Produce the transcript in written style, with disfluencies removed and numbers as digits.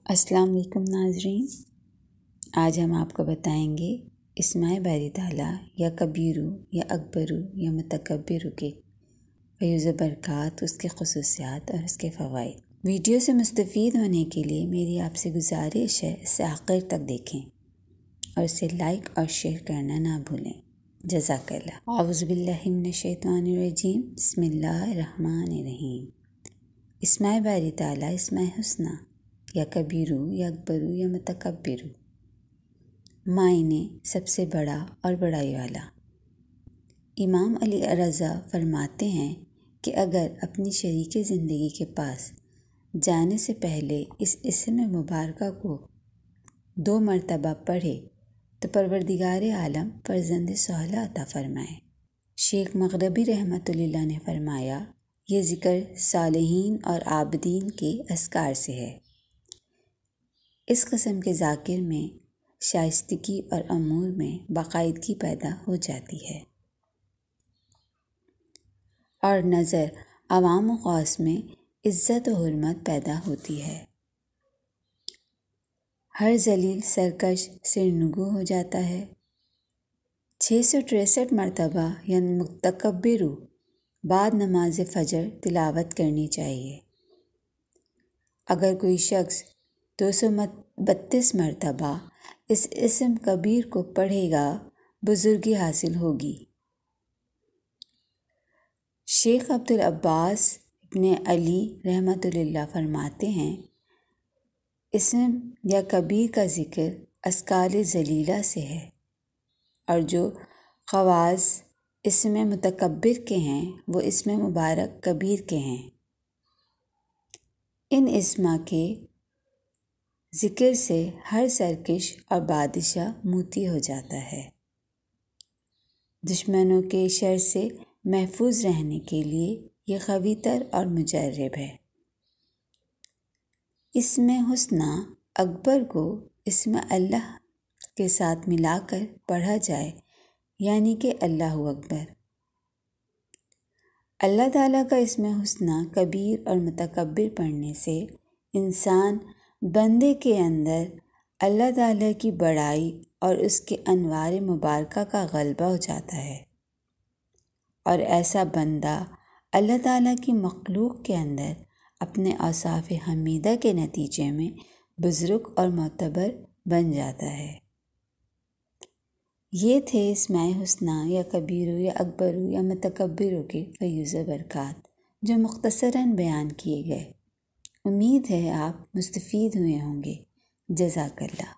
السلام علیکم ناظرین، آج ہم آپ کو بتائیں گے اسماء باری تعالیٰ یا کبیرو یا اکبرو یا متکبرو کے فیض و برکات، اس کے خصوصیات اور اس کے فوائد۔ ویڈیو سے مستفید ہونے کے لیے میری آپ سے گزارش ہے، اسے آخر تک دیکھیں اور اسے لائک اور شیئر کرنا نہ بھولیں۔ جزاک اللہ۔ اعوذ باللہ من الشیطان الرجیم، بسم اللہ الرحمن الرحیم۔ اسماء باری تعالیٰ، اسماء حسنہ یا کبیرو یا اکبرو یا متکبرو، معنی سب سے بڑا اور بڑائی والا۔ امام علی رضا فرماتے ہیں کہ اگر اپنی شریک زندگی کے پاس جانے سے پہلے اس اسم مبارکہ کو 2 مرتبہ پڑھے تو پروردگار عالم فرزند صالح عطا فرمائے۔ شیخ مغربی رحمۃ اللہ نے فرمایا، یہ ذکر صالحین اور عابدین کے اذکار سے ہے۔ اس قسم کے ذاکر میں شائستگی اور امور میں باقاعدگی پیدا ہو جاتی ہے اور نظر عوام و خاص میں عزت و حرمت پیدا ہوتی ہے۔ ہر ذلیل سرکش سرنگو ہو جاتا ہے۔ 663 مرتبہ یا متکبرو بعد نماز فجر تلاوت کرنی چاہیے۔ اگر کوئی شخص 232 مرتبہ اس اسم کبیر کو پڑھے گا، بزرگی حاصل ہوگی۔ شیخ عبدالعباس ابن علی رحمۃ اللہ فرماتے ہیں، اسم یا کبیر کا ذکر اذکار ذلیلہ سے ہے، اور جو خواص اسم متکبر کے ہیں وہ اسم مبارک کبیر کے ہیں۔ ان اسما کے ذکر سے ہر سرکش اور بادشاہ موتی ہو جاتا ہے۔ دشمنوں کے شر سے محفوظ رہنے کے لیے یہ قوی تر اور مجرب ہے۔ اسم حسنہ اکبر کو اسم اللہ کے ساتھ ملا کر پڑھا جائے، یعنی کہ اللہ اکبر۔ اللہ تعالیٰ کا اسم حسنہ کبیر اور متکبر پڑھنے سے انسان بندے کے اندر اللہ تعالیٰ کی بڑائی اور اس کے انوار مبارکہ کا غلبہ ہو جاتا ہے، اور ایسا بندہ اللہ تعالیٰ کی مخلوق کے اندر اپنے اوصاف حمیدہ کے نتیجے میں بزرگ اور معتبر بن جاتا ہے۔ یہ تھے اسماء حسنہ یا کبیرو یا اکبرو یا متکبرو کے فیض و برکات، جو مختصراً بیان کیے گئے۔ امید ہے آپ مستفید ہوئے ہوں گے۔ جزاک اللہ۔